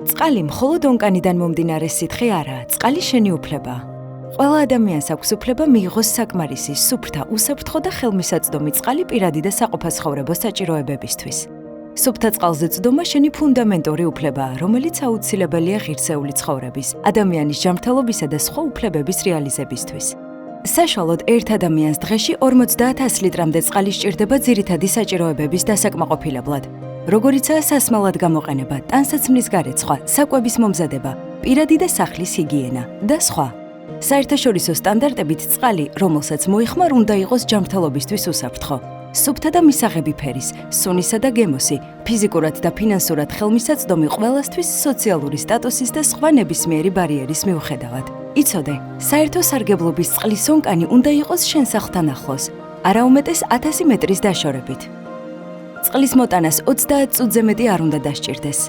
წყალი მხოლოდ ონკანიდან მომდინარე სითხე არაა, წყალი შენი უფლებაა. ყველა ადამიანს აქვს უფლება მიიღოს საკმარისი, სუფთა, უსაფრთხო და ხელმისაწვდომი წყალი პირადი და საყოფაცხოვრებო საჭიროებებისთვის. სუფთა წყალზე წვდომა შენი ფუნდამენტური უფლებაა, რომელიც აუცილებელია ღირსეული ცხოვრების, ადამიანის ჯანმრთელობისა და სხვა უფლებების რეალიზებისთვის. საშუალოდ ერთ ადამიანს დღეში 50-100 ლიტრამდე წყალი სჭირდება ძირითადი საჭიროებების დასაკმაყოფილებლად, როგორიცაა სასმელად გამოყენება, ტანსაცმლის გარეცხვა, საკვების მომზადება, პირადი და სახლის ჰიგიენა და სხვა. საერთაშორისო სტანდარტებით წყალი, რომელსაც მოიხმარ, უნდა იყოს ჯანმრთელობისთვის უსაფრთხო. სუფთა და მისაღები ფერის, სუნისა და გემოსი, ფიზიკურად და ფინანსურად ხელმისაწვდომი ყველასთვის სოციალური სტატუსის და სხვა ნებისმიერი ბარიერის მიუხედავად. იცოდე, საერთო სარგებლობის წყლის ონკანი უნდა იყოს შენ სახლთან ახლოს, არა უმეტეს 1000 მეტრის დაშორებით. წყლის მოტანას 30 წუთზე მეტი არ უნდა დასჭირდეს.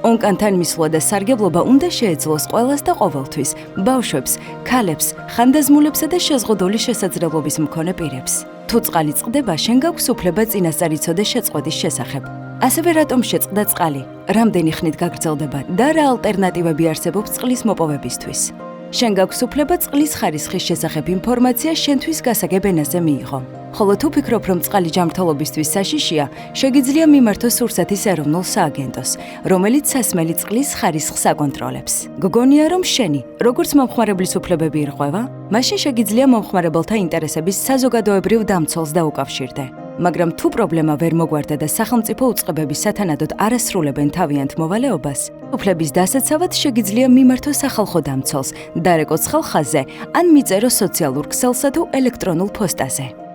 ონკანთან მისვლა და სარგებლობა უნდა შეეძლოს ყველას და ყოველთვის, ბავშვებს, ქალებს, ხანდაზმულებსა და შეზღუდული შესაძლებლობის მქონე პირებს. თუ წყალი წყდება, შენ გაქვს უფლება წინასწარ იცოდე შეწყვეტის შესახებ. ასევე რატომ შეწყდა წყალი, რამდენი ხნით გაგრძელდება და რა ალტერნატივები არსებობს წყლის მოპოვებისთვის. შენ გაქვს უფლება წყლის ხარისხის შესახებ ინფორმაცია შენთვის გასაგებ ენაზე მიიღო. ხოლო თუ ფიქრობ, რომ წყალი ჯანმრთელობისთვის საშიშია, შეგიძლია მიმართო სურსათის ეროვნულ სააგენტოს, რომელიც სასმელი წყლის ხარისხს აკონტროლებს. გგონია, რომ შენი, როგორც მომხმარებლის უფლებები ირღვევა, მაშინ შეგიძლია მომხმარებელთა ინტერესების საზოგადოებრივ დამცველს დაუკავშირდე. მაგრამ თუ პრობლემა ვერ მოგვარდა და სახელმწიფო უწყებები სათანადოდ არ ასრულებენ თავიანთ მოვალეობას, უფლების დასაცავად შეგიძლია მიმართო სახალხო დამცველს, დარეკოს ხალხაზე ან მიწერო სოციალურ ქსელსა თუ ელექტრონულ პოსტაზე.